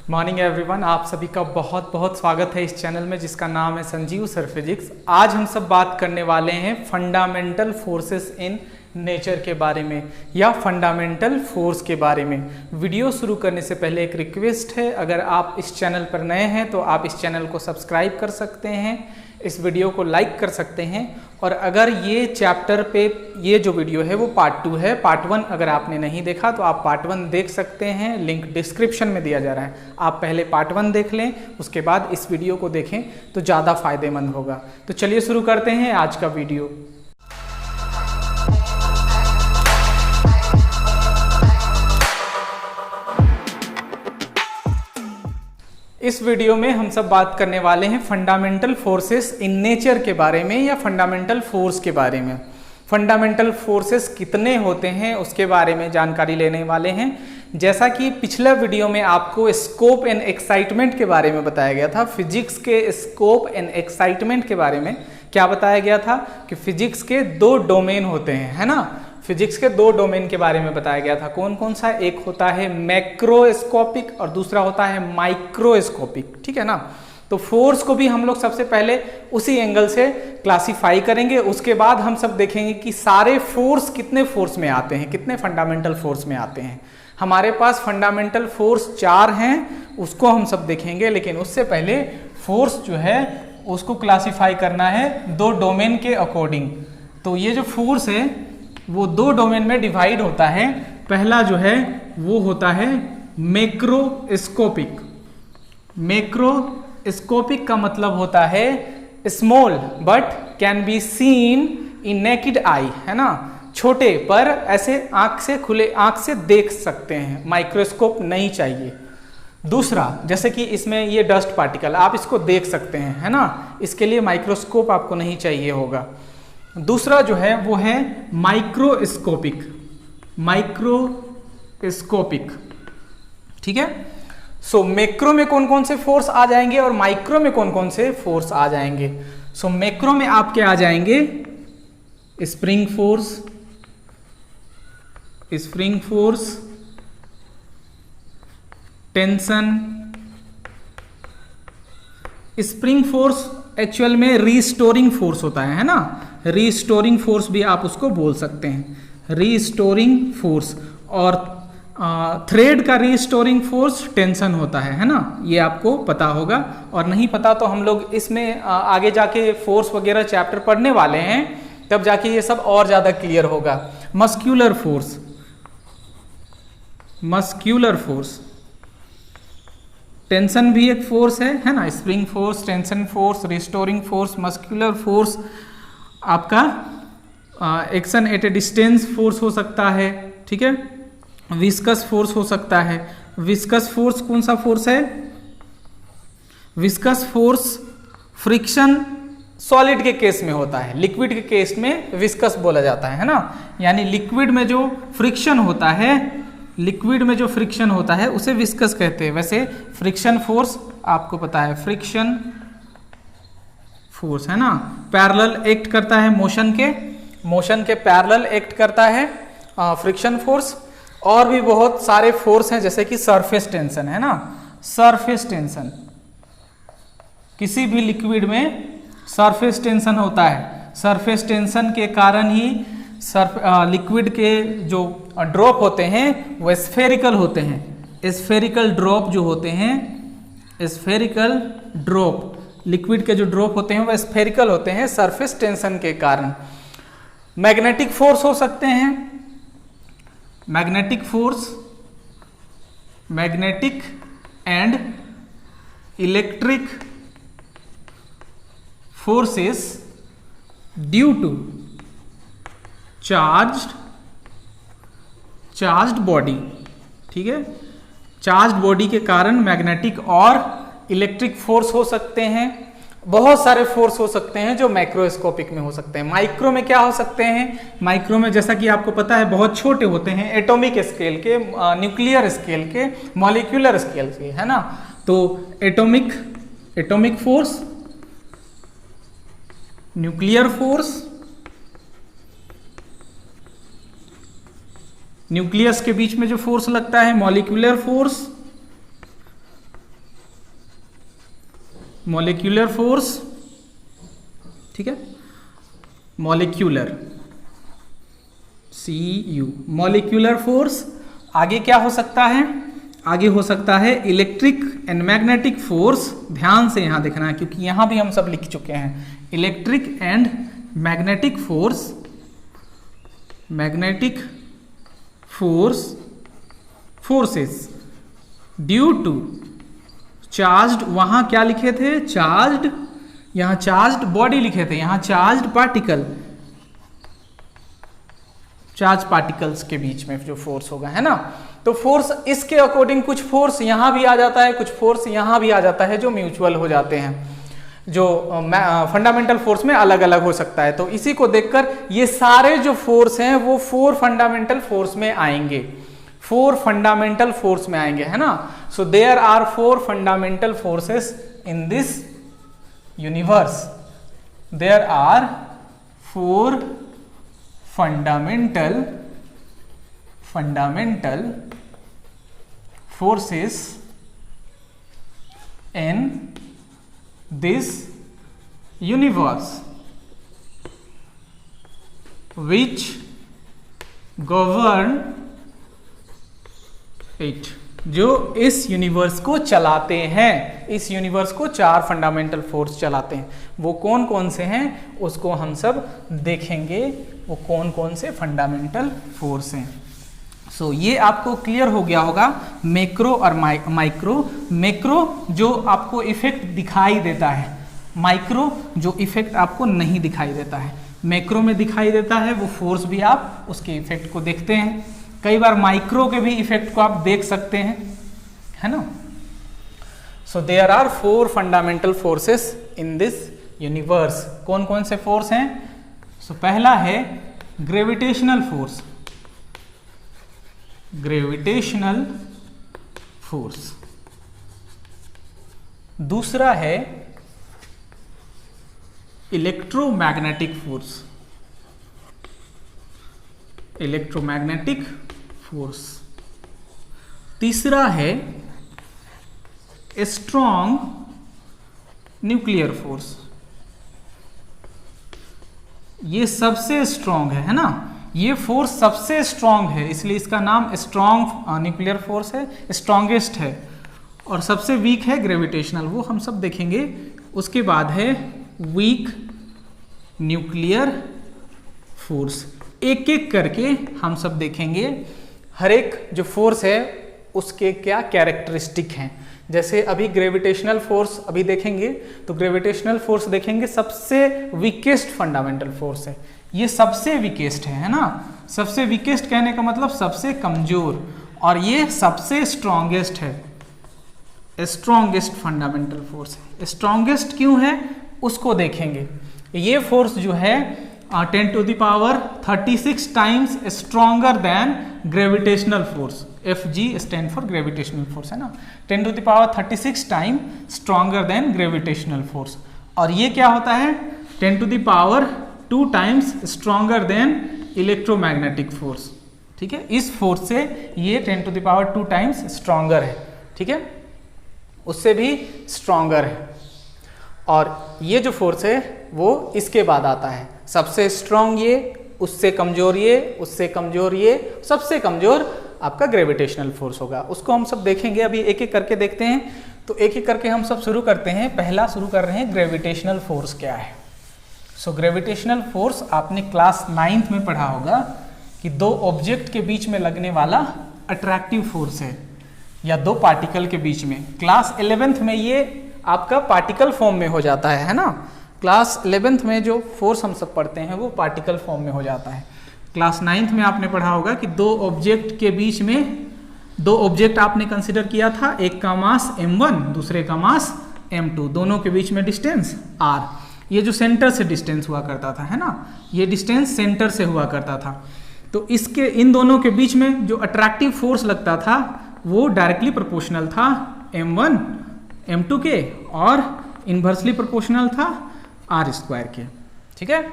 Morning everyone, आप सभी का बहुत बहुत स्वागत है इस चैनल में जिसका नाम है संजीव सर फिजिक्स। आज हम सब बात करने वाले हैं फंडामेंटल फोर्सेस इन नेचर के बारे में या फंडामेंटल फोर्स के बारे में। वीडियो शुरू करने से पहले एक रिक्वेस्ट है, अगर आप इस चैनल पर नए हैं तो आप इस चैनल को सब्सक्राइब कर सकते हैं, इस वीडियो को लाइक कर सकते हैं। और अगर ये चैप्टर पे ये जो वीडियो है वो पार्ट 2 है, पार्ट 1 अगर आपने नहीं देखा तो आप पार्ट 1 देख सकते हैं, लिंक डिस्क्रिप्शन में दिया जा रहा है। आप पहले पार्ट 1 देख लें, उसके बाद इस वीडियो को देखें तो ज़्यादा फायदेमंद होगा। तो चलिए शुरू करते हैं आज का वीडियो। इस वीडियो में हम सब बात करने वाले हैं फंडामेंटल फोर्सेस इन नेचर के बारे में या फंडामेंटल फोर्स के बारे में। फंडामेंटल फोर्सेस कितने होते हैं उसके बारे में जानकारी लेने वाले हैं। जैसा कि पिछला वीडियो में आपको स्कोप एंड एक्साइटमेंट के बारे में बताया गया था, फिजिक्स के स्कोप एंड एक्साइटमेंट के बारे में क्या बताया गया था कि फिजिक्स के 2 डोमेन होते हैं, है ना। फिजिक्स के 2 डोमेन के बारे में बताया गया था। कौन कौन सा? एक होता है मैक्रोस्कोपिक और दूसरा होता है माइक्रोस्कोपिक, ठीक है ना। तो फोर्स को भी हम लोग सबसे पहले उसी एंगल से क्लासिफाई करेंगे, उसके बाद हम सब देखेंगे कि सारे फोर्स कितने फोर्स में आते हैं, कितने फंडामेंटल फोर्स में आते हैं। हमारे पास फंडामेंटल फोर्स 4 हैं, उसको हम सब देखेंगे, लेकिन उससे पहले फोर्स जो है उसको क्लासिफाई करना है 2 डोमेन के अकॉर्डिंग। तो ये जो फोर्स है वो 2 डोमेन में डिवाइड होता है। पहला जो है वो होता है मैक्रोस्कोपिक। मैक्रोस्कोपिक का मतलब होता है small but can be seen in naked eye, है ना। छोटे पर ऐसे आंख से, खुले आंख से देख सकते हैं, माइक्रोस्कोप नहीं चाहिए। दूसरा, जैसे कि इसमें ये डस्ट पार्टिकल आप इसको देख सकते हैं, है ना, इसके लिए माइक्रोस्कोप आपको नहीं चाहिए होगा। दूसरा जो है वो है माइक्रोस्कोपिक। माइक्रोस्कोपिक, ठीक है। सो मैक्रो में कौन कौन से फोर्स आ जाएंगे और माइक्रो में कौन कौन से फोर्स आ जाएंगे। सो मैक्रो में आपके आ जाएंगे spring force, tension. Spring force actual में रीस्टोरिंग फोर्स होता है ना। रीस्टोरिंग फोर्स भी आप उसको बोल सकते हैं, रीस्टोरिंग फोर्स। और थ्रेड का रीस्टोरिंग फोर्स टेंशन होता है ना, ये आपको पता होगा। और नहीं पता तो हम लोग इसमें आगे जाके फोर्स वगैरह चैप्टर पढ़ने वाले हैं, तब जाके ये सब और ज़्यादा क्लियर होगा। मस्क्यूलर फोर्स, टेंशन भी एक फोर्स है ना। Spring force, tension force, restoring force, muscular force आपका action at a distance force हो सकता है, ठीक है। विस्कस फोर्स हो सकता है। विस्कस फोर्स कौन सा फोर्स है? विस्कस फोर्स फ्रिक्शन सॉलिड के केस में होता है, लिक्विड के केस में विस्कस बोला जाता है ना। यानी लिक्विड में जो फ्रिक्शन होता है उसे विस्कस कहते हैं। वैसे फ्रिक्शन फोर्स आपको पता है, फ्रिक्शन फोर्स है ना, पैरेलल एक्ट करता है मोशन के पैरेलल एक्ट करता है फ्रिक्शन फोर्स। और भी बहुत सारे फोर्स हैं, जैसे कि सरफेस टेंशन है ना। सरफेस टेंशन, किसी भी लिक्विड में सरफेस टेंशन होता है। सरफेस टेंशन के कारण ही लिक्विड के जो ड्रॉप होते हैं वो स्फेरिकल होते हैं। स्फेरिकल ड्रॉप जो होते हैं, स्फेरिकल ड्रॉप, लिक्विड के जो ड्रॉप होते हैं वो स्फेरिकल होते हैं सरफेस टेंशन के कारण। मैग्नेटिक फोर्स हो सकते हैं। Magnetic and electric forces due to charged body, ठीक है। चार्ज्ड बॉडी के कारण मैग्नेटिक और इलेक्ट्रिक फोर्स हो सकते हैं। बहुत सारे फोर्स हो सकते हैं जो माइक्रोस्कोपिक में हो सकते हैं। माइक्रो में क्या हो सकते हैं? माइक्रो में जैसा कि आपको पता है बहुत छोटे होते हैं, एटॉमिक स्केल के, न्यूक्लियर स्केल के, मॉलिक्यूलर स्केल के, है ना। तो atomic force, nuclear force, nucleus के बीच में जो फोर्स लगता है मॉलिक्यूलर फोर्स, मॉलिक्यूलर फोर्स, ठीक है, मॉलिक्यूलर, CU, मॉलिक्यूलर फोर्स। आगे क्या हो सकता है? आगे हो सकता है इलेक्ट्रिक एंड मैग्नेटिक फोर्स। ध्यान से यहां देखना है क्योंकि यहां भी हम सब लिख चुके हैं। Electric and magnetic force, magnetic force, forces due to charged, वहां क्या लिखे थे? चार्ज्ड, यहां चार्ज्ड बॉडी लिखे थे, यहां चार्ज्ड पार्टिकल, चार्ज पार्टिकल्स के बीच में जो फोर्स होगा, है ना। तो फोर्स इसके अकॉर्डिंग कुछ फोर्स यहां भी आ जाता है, कुछ फोर्स यहां भी आ जाता है जो म्यूचुअल हो जाते हैं, जो फंडामेंटल फोर्स में अलग अलग हो सकता है। तो इसी को देखकर ये सारे जो फोर्स हैं वो 4 फंडामेंटल फोर्स में आएंगे, 4 फंडामेंटल फोर्स में आएंगे, है ना। So there are 4 fundamental forces in this universe, there are 4 fundamental forces in this universe which govern it, जो इस यूनिवर्स को चलाते हैं। इस यूनिवर्स को 4 फंडामेंटल फोर्स चलाते हैं। वो कौन कौन से हैं उसको हम सब देखेंगे, वो कौन कौन से फंडामेंटल फोर्स हैं। सो ये आपको क्लियर हो गया होगा मैक्रो और माइक्रो। मैक्रो जो आपको इफेक्ट दिखाई देता है, माइक्रो जो इफेक्ट आपको नहीं दिखाई देता है। मैक्रो में दिखाई देता है वो फोर्स भी आप उसके इफेक्ट को देखते हैं, कई बार माइक्रो के भी इफेक्ट को आप देख सकते हैं, है ना। So there are 4 fundamental forces in this universe. कौन कौन से फोर्स हैं? सो पहला है ग्रेविटेशनल फोर्स, ग्रेविटेशनल फोर्स। दूसरा है इलेक्ट्रोमैग्नेटिक फोर्स, इलेक्ट्रोमैग्नेटिक फोर्स। तीसरा है स्ट्रॉन्ग न्यूक्लियर फोर्स, ये सबसे स्ट्रॉन्ग है ना, ये फोर्स सबसे स्ट्रॉन्ग है इसलिए इसका नाम स्ट्रॉन्ग न्यूक्लियर फोर्स है, स्ट्रॉन्गेस्ट है। और सबसे वीक है ग्रेविटेशनल, वो हम सब देखेंगे। उसके बाद है वीक न्यूक्लियर फोर्स। एक एक करके हम सब देखेंगे, हर एक जो फोर्स है उसके क्या कैरेक्टरिस्टिक हैं। जैसे अभी ग्रेविटेशनल फोर्स अभी देखेंगे तो ग्रेविटेशनल फोर्स देखेंगे सबसे वीकेस्ट फंडामेंटल फोर्स है, ये सबसे वीकेस्ट है ना। सबसे वीकेस्ट कहने का मतलब सबसे कमजोर, और ये सबसे स्ट्रॉन्गेस्ट है, स्ट्रॉन्गेस्ट फंडामेंटल फोर्स है। स्ट्रॉन्गेस्ट क्यों है उसको देखेंगे। ये फोर्स जो है 10 to the power 36 times stronger than gravitational force. Fg stand for gravitational force है ना। 10 to the power 36 time stronger than gravitational force. और ये क्या होता है 10 to the power 2 times stronger than electromagnetic force. ठीक है, इस फोर्स से ये 10 to the power 2 times stronger है। ठीक है, उससे भी स्ट्रॉन्गर है। और ये जो फोर्स है वो इसके बाद आता है, सबसे स्ट्रॉन्ग ये, उससे कमजोर ये, उससे कमजोर ये, सबसे कमजोर आपका ग्रेविटेशनल फोर्स होगा। उसको हम सब देखेंगे, अभी एक एक करके देखते हैं। तो एक एक करके हम सब शुरू करते हैं। पहला शुरू कर रहे हैं ग्रेविटेशनल फोर्स क्या है। सो ग्रेविटेशनल फोर्स आपने क्लास 9th में पढ़ा होगा कि 2 ऑब्जेक्ट के बीच में लगने वाला अट्रैक्टिव फोर्स है, या 2 पार्टिकल के बीच में। क्लास 11th में ये आपका पार्टिकल फॉर्म में हो जाता है ना। क्लास 11th में जो फोर्स हम सब पढ़ते हैं वो पार्टिकल फॉर्म में हो जाता है। क्लास 9th में आपने पढ़ा होगा कि 2 ऑब्जेक्ट के बीच में, 2 ऑब्जेक्ट आपने कंसिडर किया था, एक का मास m1 दूसरे का मास m2, दोनों के बीच में डिस्टेंस r। ये जो सेंटर से डिस्टेंस हुआ करता था, है ना, ये डिस्टेंस सेंटर से हुआ करता था। तो इसके इन दोनों के बीच में जो अट्रैक्टिव फोर्स लगता था वो डायरेक्टली प्रोपोर्शनल था m1 m2 के, और इन्वर्सली प्रोपोर्शनल था r² के। ठीक है,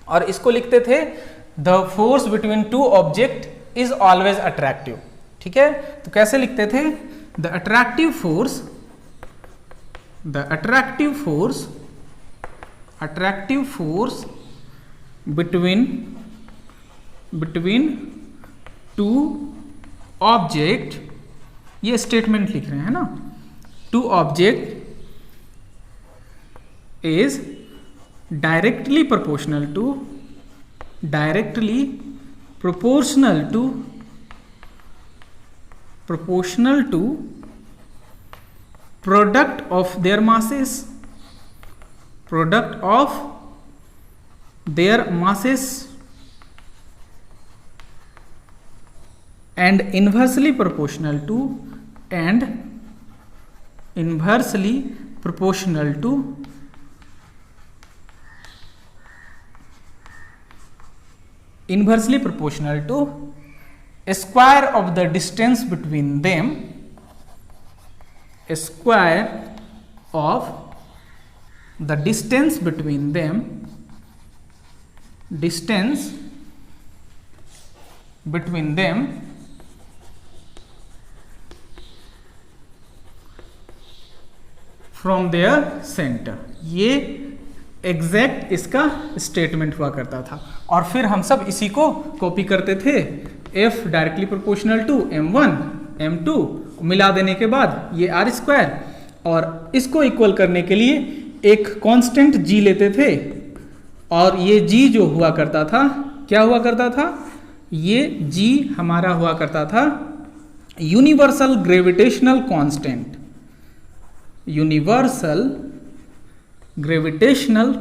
और इसको लिखते थे the force between 2 object is always attractive. ठीक है, तो कैसे लिखते थे, the attractive force the attractive force between two object, ये स्टेटमेंट लिख रहे हैं ना, two object is directly proportional to product of their masses and inversely proportional to square of the distance between them, square of the distance between them, from their center। ये exact इसका statement हुआ करता था। और फिर हम सब इसी को कॉपी करते थे, F directly proportional to M1 M2 मिला देने के बाद ये R स्क्वायर, और इसको इक्वल करने के लिए एक कांस्टेंट G लेते थे, और ये G जो हुआ करता था, क्या हुआ करता था, ये G हमारा हुआ करता था universal gravitational constant, universal gravitational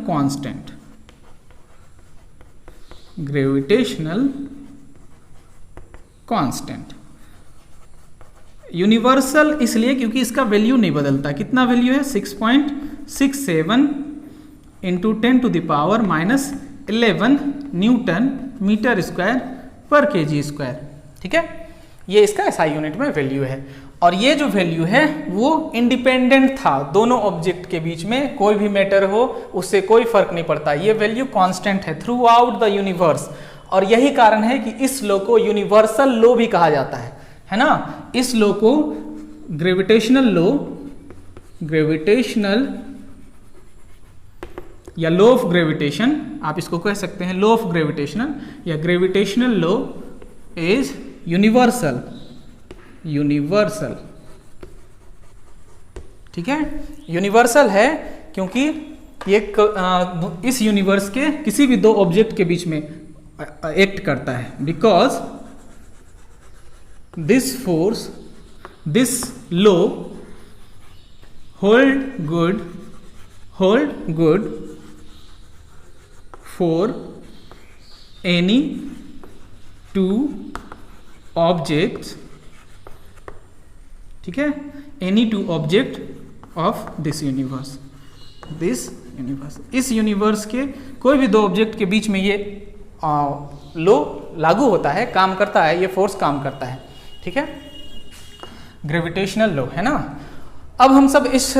constant, universal इसलिए क्योंकि इसका वैल्यू नहीं बदलता। कितना वैल्यू है, 6.67 इंटू 10⁻⁻11 न्यूटन मीटर स्क्वायर पर केजी स्क्वायर। ठीक है, ये इसका एसआई यूनिट में वैल्यू है। और ये जो वैल्यू है वो इंडिपेंडेंट था, दोनों ऑब्जेक्ट के बीच में कोई भी मैटर हो उससे कोई फर्क नहीं पड़ता, ये वैल्यू कांस्टेंट है थ्रू आउट द यूनिवर्स। और यही कारण है कि इस लॉ को यूनिवर्सल लॉ भी कहा जाता है ना। इस लॉ को ग्रेविटेशनल या लॉ ऑफ ग्रेविटेशन, आप इसको कह सकते हैं लॉ ऑफ ग्रेविटेशनल या ग्रेविटेशनल लॉ इज यूनिवर्सल। ठीक है, यूनिवर्सल है क्योंकि ये इस यूनिवर्स के किसी भी दो ऑब्जेक्ट के बीच में एक्ट करता है, because this law hold good for any two objects. ठीक है, any two object of this universe. इस यूनिवर्स के कोई भी दो ऑब्जेक्ट के बीच में ये लॉ लागू होता है, काम करता है, ये फोर्स काम करता है। ठीक है, ग्रेविटेशनल लॉ है ना। अब हम सब इस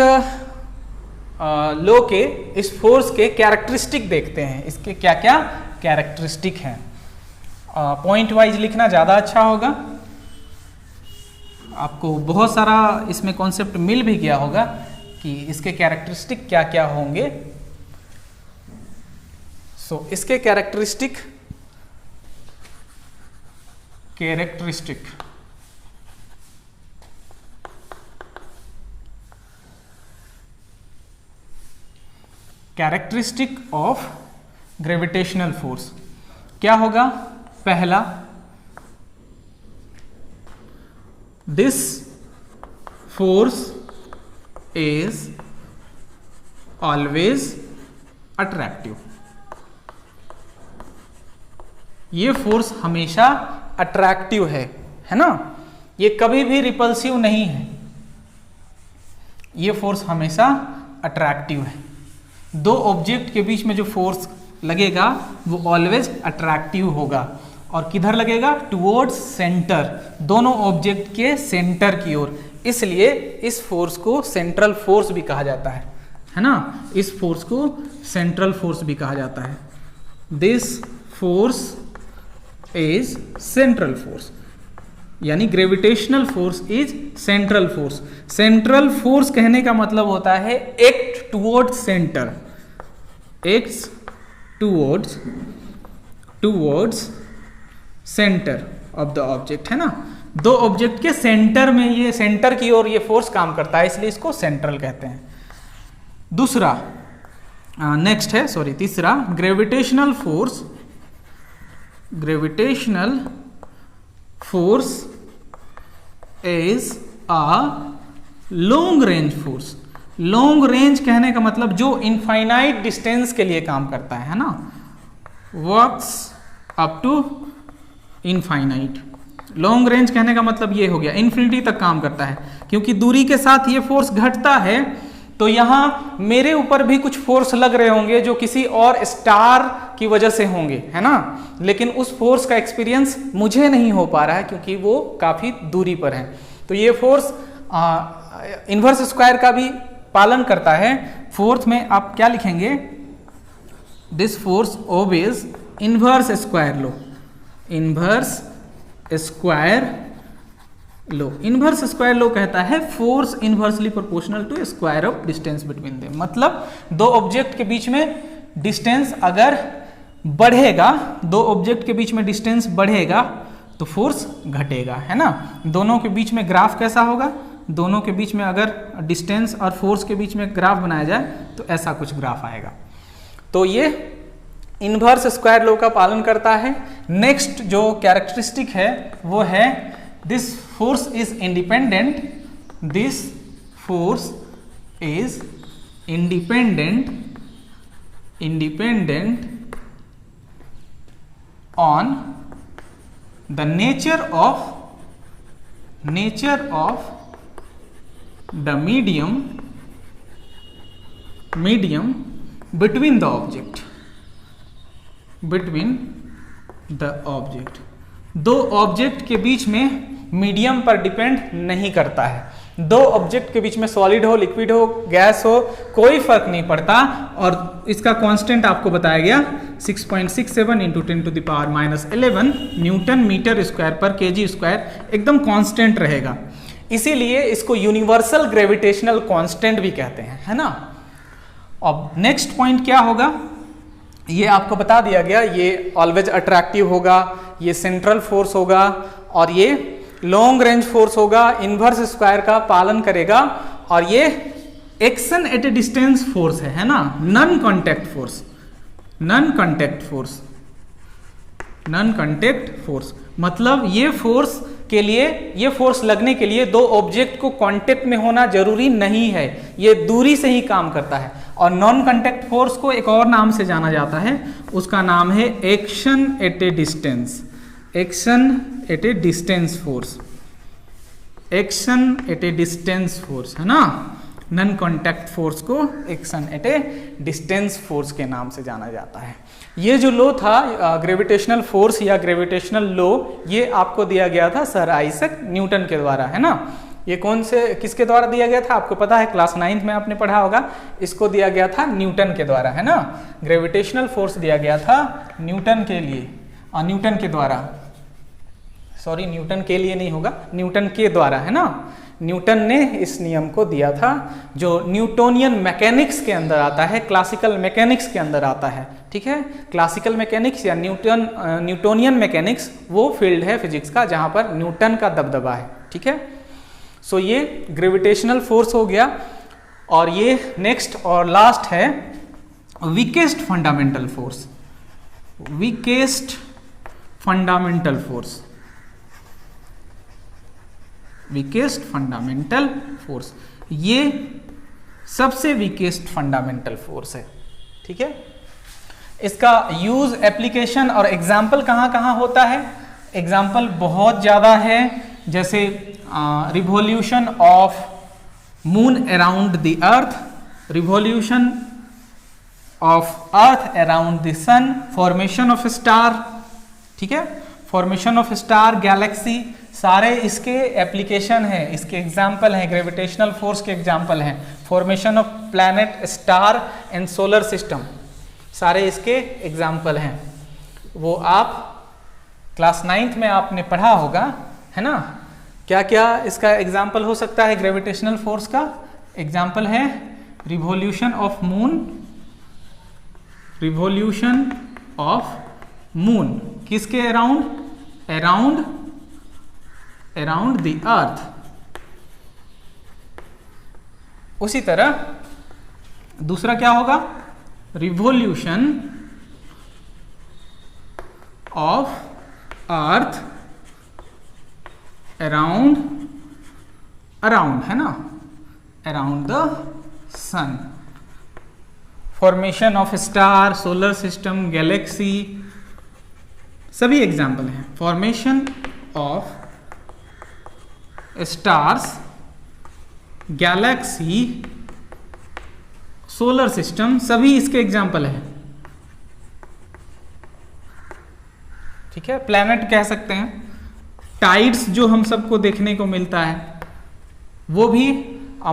लॉ के, इस फोर्स के कैरेक्टरिस्टिक देखते हैं, इसके क्या क्या कैरेक्टरिस्टिक हैं। पॉइंट वाइज लिखना ज़्यादा अच्छा होगा, आपको बहुत सारा इसमें कॉन्सेप्ट मिल भी गया होगा कि इसके कैरेक्टरिस्टिक क्या क्या होंगे। इसके कैरेक्टरिस्टिक ऑफ ग्रेविटेशनल फोर्स क्या होगा। पहला, this force is always attractive. ये फोर्स हमेशा अट्रैक्टिव है ना, ये कभी भी रिपल्सिव नहीं है, ये फोर्स हमेशा अट्रैक्टिव है। दो ऑब्जेक्ट के बीच में जो फोर्स लगेगा वो ऑलवेज अट्रैक्टिव होगा, और किधर लगेगा, टुवर्ड्स सेंटर, दोनों ऑब्जेक्ट के सेंटर की ओर। इसलिए इस फोर्स को सेंट्रल फोर्स भी कहा जाता है ना, इस फोर्स को सेंट्रल फोर्स भी कहा जाता है। This force is central force. यानी gravitational force is central force. Central force कहने का मतलब होता है act towards centre, act towards centre of the object, है ना। दो ऑब्जेक्ट के सेंटर में, ये सेंटर की ओर ये फोर्स काम करता है, इसलिए इसको सेंट्रल कहते हैं। दूसरा नेक्स्ट है, सॉरी तीसरा, gravitational force is a long range force. Long range कहने का मतलब जो इनफाइनाइट डिस्टेंस के लिए काम करता है ना, works up to infinite. Long range कहने का मतलब ये हो गया, इन्फिनिटी तक काम करता है। क्योंकि दूरी के साथ ये फोर्स घटता है, तो यहां मेरे ऊपर भी कुछ फोर्स लग रहे होंगे जो किसी और स्टार की वजह से होंगे, है ना। लेकिन उस फोर्स का एक्सपीरियंस मुझे नहीं हो पा रहा है क्योंकि वो काफी दूरी पर है। तो ये फोर्स इन्वर्स स्क्वायर का भी पालन करता है। फोर्थ में आप क्या लिखेंगे, this force obeys inverse square law. Inverse square law, inverse square law कहता है force inversely proportional to square of distance between them. मतलब दो ऑब्जेक्ट के बीच में डिस्टेंस अगर बढ़ेगा, दो ऑब्जेक्ट के बीच में डिस्टेंस बढ़ेगा तो फोर्स घटेगा, है ना। दोनों के बीच में ग्राफ कैसा होगा, दोनों के बीच में अगर डिस्टेंस और फोर्स के बीच में ग्राफ बनाया जाए तो ऐसा कुछ ग्राफ आएगा। तो ये इन्वर्स स्क्वायर लॉ का पालन करता है। नेक्स्ट जो कैरेक्टरिस्टिक है वो है this force is independent, this force is independent on the nature of the medium between the object। दो ऑब्जेक्ट के बीच में मीडियम पर डिपेंड नहीं करता है। दो ऑब्जेक्ट के बीच में सॉलिड हो, लिक्विड हो, गैस हो, कोई फर्क नहीं पड़ता। और इसका कांस्टेंट आपको बताया गया 6.67 × 10⁻11 न्यूटन मीटर स्क्वायर पर kg स्क्वायर, एकदम कांस्टेंट रहेगा। इसीलिए इसको यूनिवर्सल ग्रेविटेशनल कांस्टेंट भी कहते हैं, है ना। अब नेक्स्ट पॉइंट क्या होगा, ये आपको बता दिया गया, ये ऑलवेज अट्रैक्टिव होगा, ये सेंट्रल फोर्स होगा और ये लॉन्ग रेंज फोर्स होगा, इन्वर्स स्क्वायर का पालन करेगा और ये action at a distance force है ना, नॉन कांटेक्ट फोर्स। मतलब ये फोर्स के लिए, ये फोर्स लगने के लिए दो ऑब्जेक्ट को कांटेक्ट में होना जरूरी नहीं है, ये दूरी से ही काम करता है। और नॉन कांटेक्ट फोर्स को एक और नाम से जाना जाता है, उसका नाम है action at a distance. Action at a distance force, action at a distance force, है ना। नॉन कांटेक्ट फोर्स को action at a distance force के नाम से जाना जाता है। ये जो लॉ था ग्रेविटेशनल फोर्स या ग्रेविटेशनल लॉ, ये आपको दिया गया था सर आइजैक न्यूटन के द्वारा, है ना। ये कौन से, किसके द्वारा दिया गया था आपको पता है, क्लास 9th में आपने पढ़ा होगा। इसको दिया गया था न्यूटन के द्वारा, है ना। ग्रेविटेशनल फोर्स दिया गया था न्यूटन के लिए, न्यूटन के द्वारा, सॉरी न्यूटन के लिए नहीं होगा, न्यूटन के द्वारा, है ना। न्यूटन ने इस नियम को दिया था जो न्यूटोनियन मैकेनिक्स के अंदर आता है, क्लासिकल मैकेनिक्स के अंदर आता है, ठीक है। क्लासिकल मैकेनिक्स या न्यूटोनियन मैकेनिक्स वो फील्ड है फिजिक्स का जहां पर न्यूटन का दबदबा है, ठीक है। सो ये ग्रेविटेशनल फोर्स हो गया। और ये नेक्स्ट और लास्ट है weakest fundamental force. Weakest fundamental force, weakest fundamental force, ये सबसे वीकेस्ट फंडामेंटल फोर्स है, ठीक है। इसका यूज, एप्लीकेशन और एग्जाम्पल कहाँ कहाँ होता है। एग्जाम्पल बहुत ज़्यादा है, जैसे revolution of moon around the earth, revolution of earth around the sun, formation of star, ठीक है। फॉर्मेशन ऑफ स्टार, गैलेक्सी, सारे इसके एप्लीकेशन है, इसके एग्जाम्पल हैं, ग्रेविटेशनल फोर्स के एग्जाम्पल हैं। Formation of planet, star and solar system, सारे इसके एग्जाम्पल हैं। वो आप क्लास 9th में आपने पढ़ा होगा, है ना। क्या क्या इसका एग्जाम्पल हो सकता है ग्रेविटेशनल फोर्स का? एग्जाम्पल है revolution of moon, revolution of moon किसके अराउंड? अराउंड द अर्थ। उसी तरह दूसरा क्या होगा? रिवॉल्यूशन ऑफ अर्थ अराउंड है ना, around the sun. Formation of star, solar system, galaxy, सभी एग्जाम्पल हैं। Formation of stars, galaxy, solar system, सभी इसके एग्जाम्पल हैं। ठीक है, प्लैनेट कह सकते हैं। टाइड्स जो हम सबको देखने को मिलता है वो भी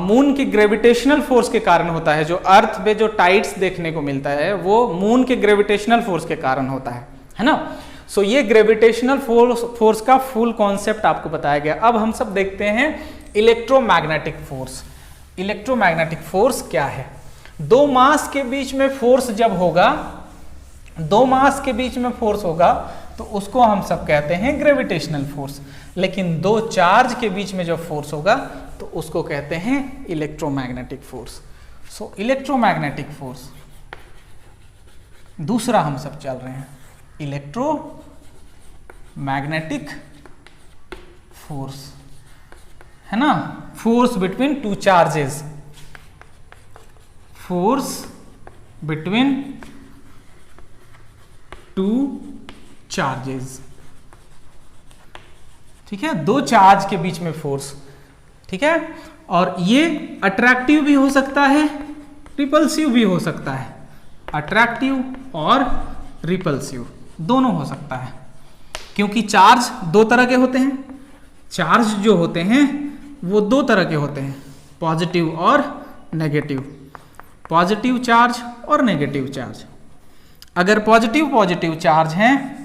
मून के ग्रेविटेशनल फोर्स के कारण होता है। जो अर्थ पे जो टाइड्स देखने को मिलता है वो मून के ग्रेविटेशनल फोर्स के कारण होता है ना। सो ये ग्रेविटेशनल फोर्स का फुल कॉन्सेप्ट आपको बताया गया। अब हम सब देखते हैं इलेक्ट्रोमैग्नेटिक फोर्स। इलेक्ट्रोमैग्नेटिक फोर्स क्या है? दो मास के बीच में फोर्स जब होगा, दो मास के बीच में फोर्स होगा तो उसको हम सब कहते हैं ग्रेविटेशनल फोर्स। लेकिन दो चार्ज के बीच में जब फोर्स होगा तो उसको कहते हैं इलेक्ट्रोमैग्नेटिक फोर्स। सो इलेक्ट्रोमैग्नेटिक फोर्स दूसरा हम सब चल रहे हैं, इलेक्ट्रोमैग्नेटिक फोर्स, है ना। Force between two charges, force between two charges. ठीक है, दो चार्ज के बीच में फोर्स। ठीक है, और ये अट्रैक्टिव भी हो सकता है, रिपल्सिव भी हो सकता है। अट्रैक्टिव और रिपल्सिव दोनों हो सकता है, क्योंकि चार्ज दो तरह के होते हैं। चार्ज जो होते हैं वो दो तरह के होते हैं, पॉजिटिव और नेगेटिव। पॉजिटिव चार्ज और नेगेटिव चार्ज। अगर पॉजिटिव चार्ज हैं,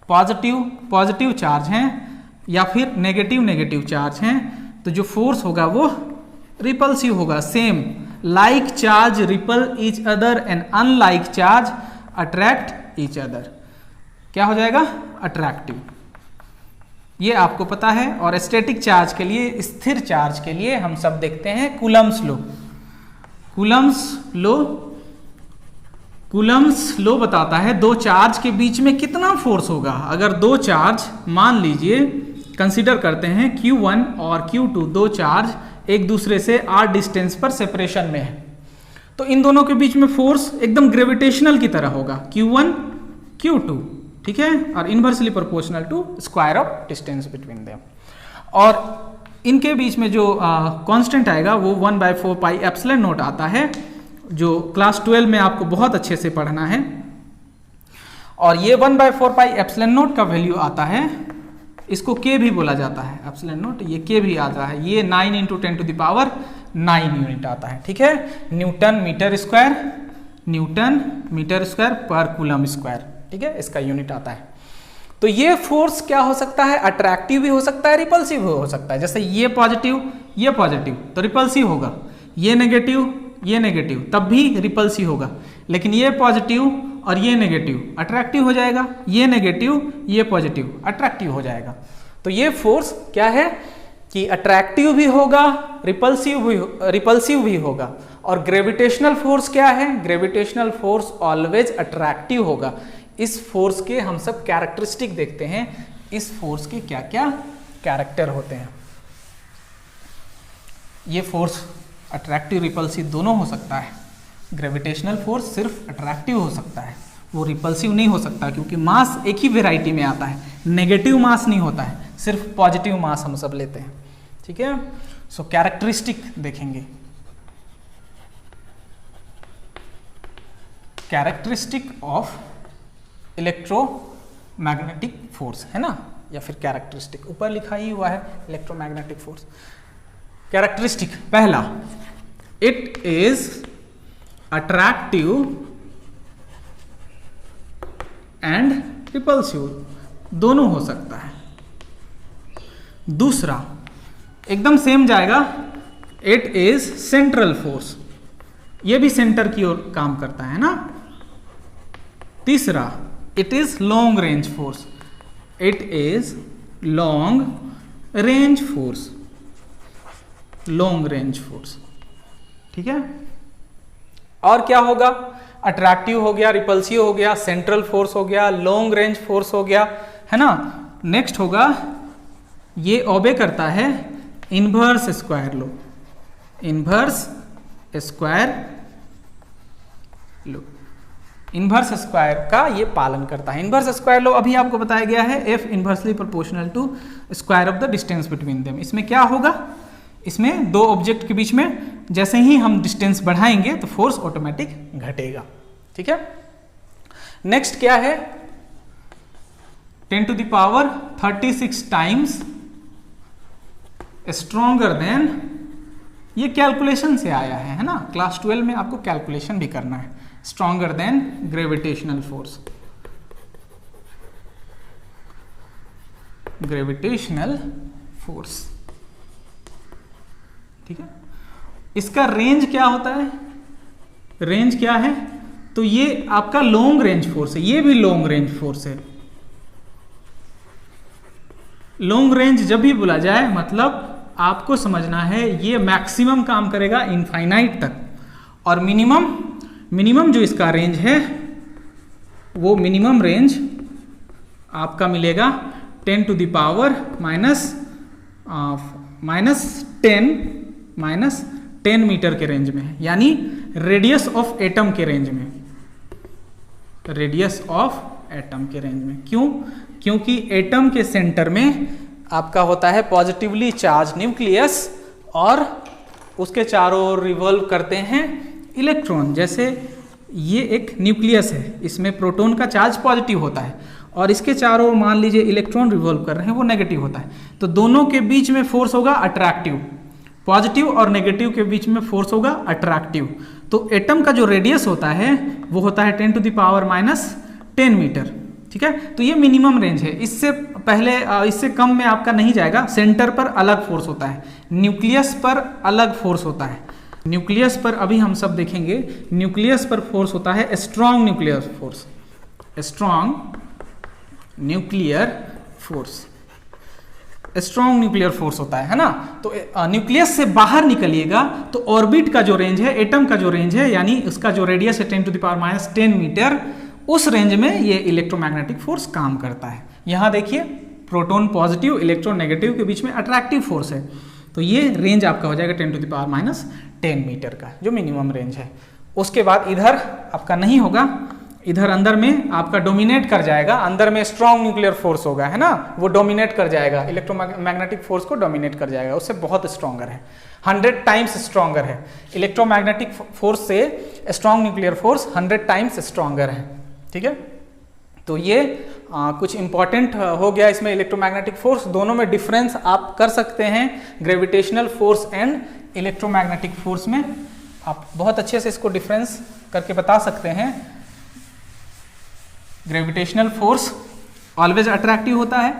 पॉजिटिव चार्ज हैं या फिर नेगेटिव चार्ज हैं, तो जो फोर्स होगा वो रिपल्सिव होगा। Same like charge ripple each other and unlike charge attract each other. क्या हो जाएगा? अट्रैक्टिव। ये आपको पता है। और स्टैटिक चार्ज के लिए, स्थिर चार्ज के लिए हम सब देखते हैं कूलम्स लॉ। कूलम्स लॉ बताता है दो चार्ज के बीच में कितना फोर्स होगा। अगर दो चार्ज, मान लीजिए कंसीडर करते हैं Q1 और Q2, दो चार्ज एक दूसरे से r डिस्टेंस पर सेपरेशन में है, तो इन दोनों के बीच में फोर्स एकदम ग्रेविटेशनल की तरह होगा, Q1 Q2। ठीक है, और inversely proportional to square of distance between them. और इनके बीच में जो कांस्टेंट आएगा वो 1/4 पाई एप्सिलॉन नॉट आता है, जो क्लास 12 में आपको बहुत अच्छे से पढ़ना है। और ये 1/4 पाई एप्सिलॉन नॉट का वैल्यू आता है, इसको के भी बोला जाता है, एप्सिलॉन नॉट, ये के भी आता है। ये 9 × 10⁹ यूनिट आता है। ठीक है, न्यूटन मीटर स्क्वायर पर कूलम स्क्वायर। ठीक है, इसका यूनिट आता है। तो ये फोर्स क्या हो सकता है? अट्रैक्टिव भी हो सकता है, रिपल्सिव भी हो सकता है। जैसे ये पॉजिटिव तो रिपल्सिव होगा, ये नेगेटिव तब भी रिपल्सिव होगा। लेकिन ये पॉजिटिव और ये नेगेटिव अट्रैक्टिव हो जाएगा, ये नेगेटिव ये पॉजिटिव अट्रैक्टिव हो जाएगा। तो ये फोर्स क्या है कि अट्रैक्टिव भी होगा, रिपल्सिव भी होगा। और ग्रेविटेशनल फोर्स क्या है? ग्रेविटेशनल फोर्स ऑलवेज अट्रैक्टिव होगा। इस फोर्स के हम सब कैरेक्टरिस्टिक देखते हैं, इस फोर्स के क्या क्या कैरेक्टर होते हैं। ये फोर्स अट्रैक्टिव रिपल्सिव दोनों हो सकता है। ग्रेविटेशनल फोर्स सिर्फ अट्रैक्टिव हो सकता है, वो रिपल्सिव नहीं हो सकता, क्योंकि मास एक ही वेराइटी में आता है, नेगेटिव मास नहीं होता है, सिर्फ पॉजिटिव मास हम सब लेते हैं। ठीक है, सो कैरेक्टरिस्टिक देखेंगे। कैरेक्टरिस्टिक ऑफ इलेक्ट्रोमैग्नेटिक फोर्स, है ना, या फिर कैरेक्टरिस्टिक ऊपर लिखा ही हुआ है, इलेक्ट्रोमैग्नेटिक फोर्स। कैरेक्टरिस्टिक पहला, it is attractive and repulsive, दोनों हो सकता है। दूसरा एकदम सेम जाएगा, इट इज सेंट्रल फोर्स, ये भी सेंटर की ओर काम करता है ना। तीसरा, it is long range force, it is long range force, long range force, ठीक है। और क्या होगा, अट्रैक्टिव हो गया, रिपल्सिव हो गया, सेंट्रल फोर्स हो गया, लॉन्ग रेंज फोर्स हो गया, है ना। नेक्स्ट होगा, ये ओबे करता है inverse square law, inverse square law, inverse square का ये पालन करता है। इनवर्स स्क्वायर लॉ अभी आपको बताया गया है, F inversely proportional to square of the distance between them. इसमें क्या होगा, इसमें दो ऑब्जेक्ट के बीच में जैसे ही हम डिस्टेंस बढ़ाएंगे तो फोर्स ऑटोमेटिक घटेगा, ठीक है। नेक्स्ट क्या है, 10⁻36 टाइम्स स्ट्रॉन्गर देन, ये कैलकुलेशन से आया है ना, क्लास 12 में आपको कैलकुलेशन भी करना है। Stronger than gravitational force, gravitational force, ठीक है। इसका रेंज क्या होता है, रेंज क्या है, तो ये आपका लॉन्ग रेंज फोर्स है, ये भी लॉन्ग रेंज फोर्स है। लॉन्ग रेंज जब भी बोला जाए मतलब आपको समझना है ये मैक्सिमम काम करेगा इनफाइनाइट तक, और मिनिमम जो इसका रेंज है वो मिनिमम रेंज आपका मिलेगा 10⁻10 मीटर के रेंज में है, यानी रेडियस ऑफ एटम के रेंज में, रेडियस ऑफ एटम के रेंज में। क्यों, क्योंकि एटम के सेंटर में आपका होता है पॉजिटिवली चार्ज न्यूक्लियस, और उसके चारों ओर रिवॉल्व करते हैं इलेक्ट्रॉन। जैसे ये एक न्यूक्लियस है, इसमें प्रोटॉन का चार्ज पॉजिटिव होता है, और इसके चारों ओर मान लीजिए इलेक्ट्रॉन रिवॉल्व कर रहे हैं, वो नेगेटिव होता है। तो दोनों के बीच में फोर्स होगा अट्रैक्टिव, पॉजिटिव और नेगेटिव के बीच में फोर्स होगा अट्रैक्टिव। तो एटम का जो रेडियस होता है वो होता है 10⁻10 मीटर, ठीक है। तो ये मिनिमम रेंज है, इससे पहले इससे कम में आपका नहीं जाएगा। सेंटर पर अलग फोर्स होता है, न्यूक्लियस पर अलग फोर्स होता है। न्यूक्लियस पर अभी हम सब देखेंगे, न्यूक्लियस पर फोर्स होता है strong nuclear force, strong nuclear force, strong nuclear force होता है ना। तो न्यूक्लियस से बाहर निकलिएगा तो ऑर्बिट का जो रेंज है, एटम का जो रेंज है, यानी उसका जो रेडियस है 10⁻10 मीटर, उस रेंज में ये इलेक्ट्रोमैग्नेटिक फोर्स काम करता है। यहां देखिए प्रोटॉन पॉजिटिव, इलेक्ट्रॉन नेगेटिव के बीच में अट्रैक्टिव फोर्स है, तो ये रेंज आपका हो जाएगा 10⁻10 मीटर का, जो मिनिमम रेंज है। उसके बाद इधर आपका नहीं होगा, इधर अंदर में आपका डोमिनेट कर जाएगा, अंदर में स्ट्रॉन्ग न्यूक्लियर फोर्स होगा, है ना, वो डोमिनेट कर जाएगा, इलेक्ट्रोमैग्नेटिक फोर्स को डोमिनेट कर जाएगा, उससे बहुत स्ट्रॉन्गर है, 100 टाइम्स स्ट्रॉन्गर है। इलेक्ट्रोमैग्नेटिक फोर्स से strong nuclear force 100 times stronger है, ठीक है। तो ये कुछ इंपॉर्टेंट हो गया इसमें इलेक्ट्रोमैग्नेटिक फोर्स। दोनों में डिफरेंस आप कर सकते हैं, gravitational force and electromagnetic force में आप बहुत अच्छे से इसको डिफरेंस करके बता सकते हैं। ग्रेविटेशनल फोर्स ऑलवेज अट्रैक्टिव होता है,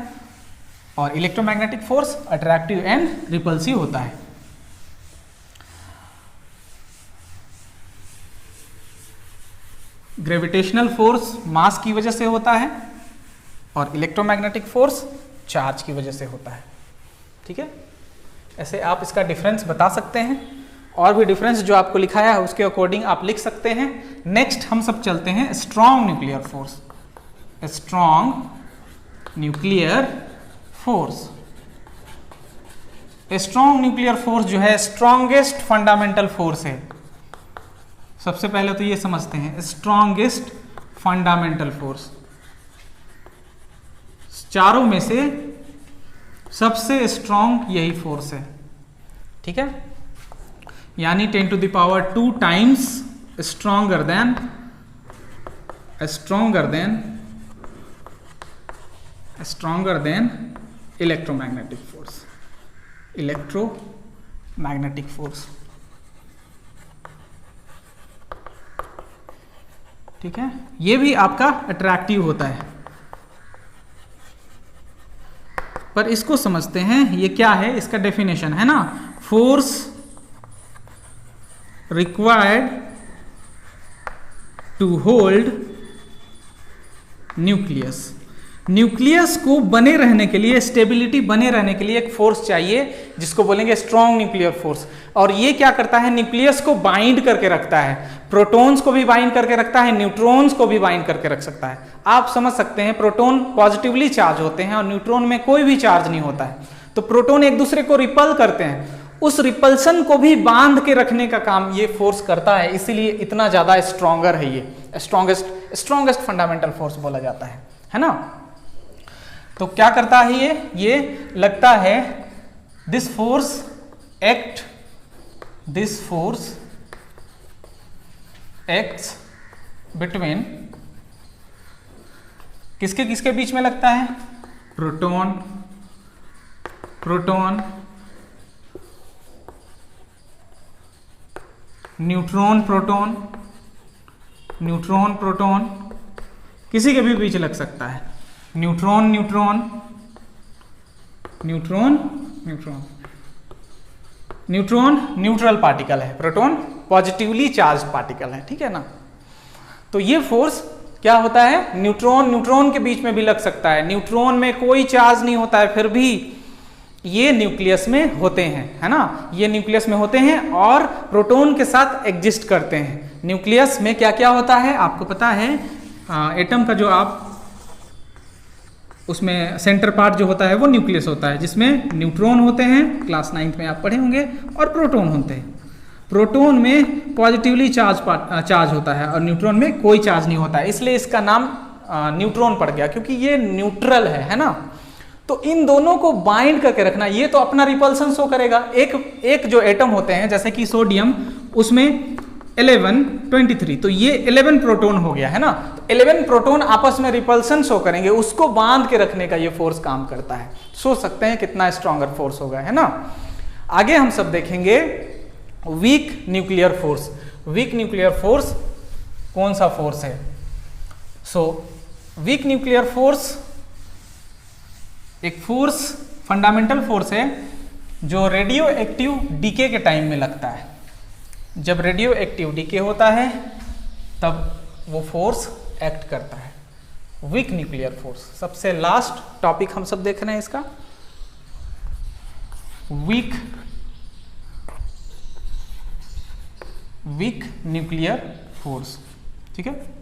और electromagnetic force attractive and repulsive होता है। ग्रेविटेशनल फोर्स मास की वजह से होता है, और इलेक्ट्रोमैग्नेटिक फोर्स चार्ज की वजह से होता है, ठीक है। ऐसे आप इसका डिफरेंस बता सकते हैं, और भी डिफरेंस जो आपको लिखाया है उसके अकॉर्डिंग आप लिख सकते हैं। नेक्स्ट हम सब चलते हैं strong nuclear force, strong nuclear force. Strong nuclear force जो है स्ट्रॉन्गेस्ट फंडामेंटल फोर्स है। सबसे पहले तो ये समझते हैं, स्ट्रॉन्गेस्ट फंडामेंटल फोर्स, चारों में से सबसे स्ट्रॉन्ग यही फोर्स है, ठीक है। यानी 10⁻2 times stronger than electromagnetic force, ठीक है। ये भी आपका अट्रैक्टिव होता है। पर इसको समझते हैं, ये क्या है, इसका डेफिनेशन है ना, force required to hold nucleus. Nucleus को बने रहने के लिए, स्टेबिलिटी बने रहने के लिए एक फोर्स चाहिए जिसको बोलेंगे स्ट्रॉन्ग न्यूक्लियर फोर्स। और ये क्या करता है, न्यूक्लियस को बाइंड करके रखता है, प्रोटॉन्स को भी बाइंड करके रखता है, न्यूट्रॉन्स को भी बाइंड करके रख सकता है। आप समझ सकते हैं प्रोटॉन पॉजिटिवली चार्ज होते हैं और न्यूट्रॉन में कोई भी चार्ज नहीं होता है, तो प्रोटॉन एक दूसरे को रिपल करते हैं, उस रिपल्सन को भी बांध के रखने का काम ये फोर्स करता है, इसीलिए इतना ज्यादा स्ट्रॉन्गर है, ये स्ट्रॉन्गेस्ट फंडामेंटल फोर्स बोला जाता है ना। तो क्या करता है ये लगता है दिस फोर्स एक्ट्स बिटवीन, किसके किसके बीच में लगता है, प्रोटॉन न्यूट्रॉन प्रोटॉन, किसी के भी बीच लग सकता है, न्यूट्रॉन न्यूट्रल पार्टिकल है, प्रोटॉन पॉजिटिवली चार्ज पार्टिकल है, ठीक है ना। तो ये फोर्स क्या होता है, न्यूट्रॉन के बीच में भी लग सकता है, न्यूट्रॉन में कोई चार्ज नहीं होता है, फिर भी ये न्यूक्लियस में होते हैं, है ना, ये न्यूक्लियस में होते हैं और प्रोटॉन के साथ एग्जिस्ट करते हैं। न्यूक्लियस में क्या क्या होता है आपको पता है, एटम का जो आप उसमें सेंटर पार्ट जो होता है वो न्यूक्लियस होता है, जिसमें न्यूट्रॉन होते हैं, क्लास 9th में आप पढ़े होंगे, और प्रोटॉन होते हैं। प्रोटॉन में पॉजिटिवली चार्ज होता है और न्यूट्रॉन में कोई चार्ज नहीं होता है, इसलिए इसका नाम न्यूट्रॉन पड़ गया, क्योंकि ये न्यूट्रल है ना। तो इन दोनों को बाइंड करके रखना, ये तो अपना रिपल्सन शो करेगा। एक जो एटम होते हैं जैसे कि सोडियम, उसमें 11 23, तो ये 11 प्रोटॉन हो गया है ना, तो 11 प्रोटॉन आपस में रिपल्सन शो करेंगे, उसको बांध के रखने का ये फोर्स काम करता है। सोच सकते हैं कितना स्ट्रॉन्गर फोर्स होगा, है ना। आगे हम सब देखेंगे week nuclear force. Week nuclear force कौन सा फोर्स है? वीक न्यूक्लियर फोर्स एक फोर्स, फंडामेंटल फोर्स है जो रेडियो एक्टिव डीके के टाइम में लगता है। जब रेडियो एक्टिव डीके होता है तब वो फोर्स एक्ट करता है, वीक न्यूक्लियर फोर्स। सबसे लास्ट टॉपिक हम सब देख रहे हैं इसका, वीक न्यूक्लियर फोर्स, ठीक है।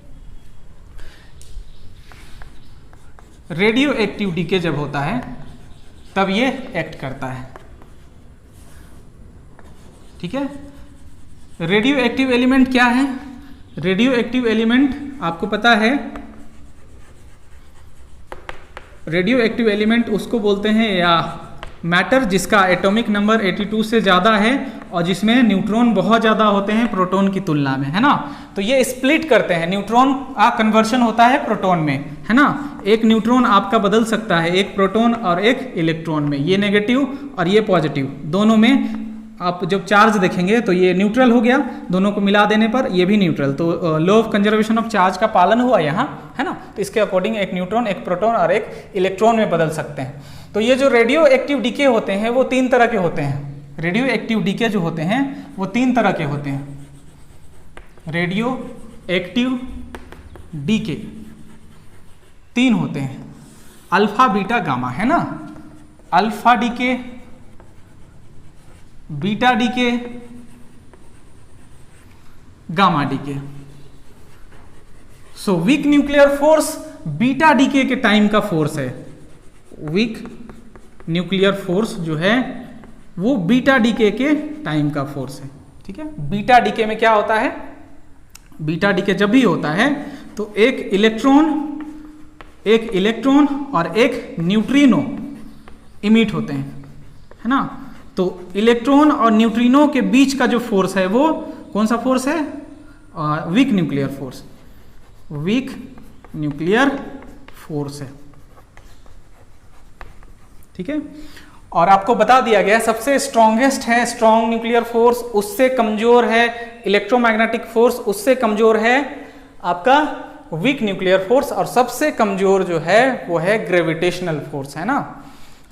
रेडियो एक्टिव डीके जब होता है तब ये एक्ट करता है, ठीक है। रेडियो एक्टिव एलिमेंट क्या है? रेडियो एक्टिव एलिमेंट आपको पता है, रेडियो एक्टिव एलिमेंट उसको बोलते हैं या मैटर जिसका एटॉमिक नंबर 82 से ज़्यादा है और जिसमें न्यूट्रॉन बहुत ज़्यादा होते हैं प्रोटॉन की तुलना में, है ना। तो ये स्प्लिट करते हैं, न्यूट्रॉन का कन्वर्शन होता है प्रोटॉन में, है ना। एक न्यूट्रॉन आपका बदल सकता है एक प्रोटॉन और एक इलेक्ट्रॉन में, ये नेगेटिव और ये पॉजिटिव, दोनों में आप जब चार्ज देखेंगे तो ये न्यूट्रल हो गया, दोनों को मिला देने पर ये भी न्यूट्रल। तो law of conservation of charge का पालन हुआ यहाँ, है ना। तो इसके अकॉर्डिंग एक न्यूट्रॉन, एक प्रोटॉन और एक इलेक्ट्रॉन में बदल सकते हैं। तो ये जो रेडियो एक्टिव डीके होते हैं वो 3 तरह के होते हैं। रेडियो एक्टिव डीके जो होते हैं वो 3 तरह के होते हैं। रेडियो एक्टिव डीके 3 होते हैं, अल्फा बीटा गामा, है ना। Alpha decay, beta decay, gamma decay. Weak nuclear force beta decay के टाइम का फोर्स है। वीक न्यूक्लियर फोर्स जो है वो बीटा डीके के टाइम का फोर्स है, ठीक है। बीटा डीके में क्या होता है? बीटा डीके जब भी होता है तो एक इलेक्ट्रॉन और एक न्यूट्रिनो इमिट होते हैं, है ना। तो इलेक्ट्रॉन और न्यूट्रिनो के बीच का जो फोर्स है वो कौन सा फोर्स है? Weak nuclear force. Week nuclear force है, ठीक है। और आपको बता दिया गया सबसे स्ट्रॉन्गेस्ट है स्ट्रॉन्ग न्यूक्लियर फोर्स, उससे कमजोर है इलेक्ट्रोमैग्नेटिक फोर्स, उससे कमजोर है आपका वीक न्यूक्लियर फोर्स, और सबसे कमजोर जो है वो है ग्रेविटेशनल फोर्स, है ना।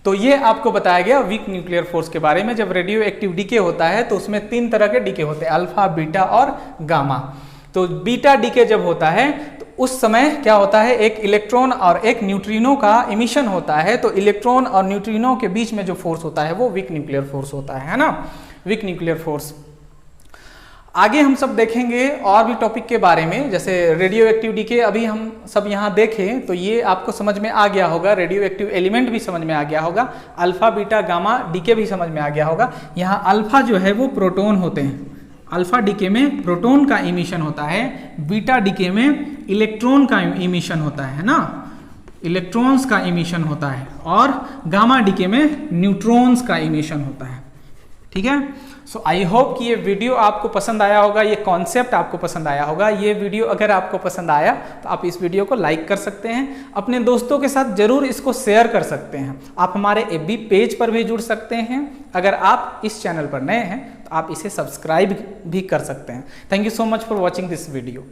तो ये आपको बताया गया वीक न्यूक्लियर फोर्स के बारे में। जब रेडियो एक्टिव डीके होता है तो उसमें 3 तरह के डीके होते हैं, अल्फा, बीटा और गामा। तो बीटा डीके जब होता है तो उस समय क्या होता है, एक इलेक्ट्रॉन और एक न्यूट्रिनो का इमिशन होता है। तो इलेक्ट्रॉन और न्यूट्रिनो के बीच में जो फोर्स होता है वो वीक न्यूक्लियर फोर्स होता है ना, वीक न्यूक्लियर फोर्स। आगे हम सब देखेंगे और भी टॉपिक के बारे में, जैसे रेडियो एक्टिव डीके अभी हम सब यहाँ देखें तो ये आपको समझ में आ गया होगा, रेडियो एक्टिव एलिमेंट भी समझ में आ गया होगा, अल्फा, बीटा, गामा, डीके भी समझ में आ गया होगा। यहाँ अल्फा जो है वो प्रोटॉन होते हैं, अल्फा डीके में प्रोटॉन का इमिशन होता है, बीटा डीके में इलेक्ट्रॉन का इमिशन होता है ना, इलेक्ट्रॉन्स का इमिशन होता है, और गामा डीके में न्यूट्रॉन्स का इमिशन होता है। ठीक है, सो आई होप कि ये वीडियो आपको पसंद आया होगा, ये कॉन्सेप्ट आपको पसंद आया होगा। ये वीडियो अगर आपको पसंद आया तो आप इस वीडियो को लाइक कर सकते हैं, अपने दोस्तों के साथ जरूर इसको शेयर कर सकते हैं। आप हमारे FB पेज पर भी जुड़ सकते हैं। अगर आप इस चैनल पर नए हैं तो आप इसे सब्सक्राइब भी कर सकते हैं। Thank you so much for watching this video.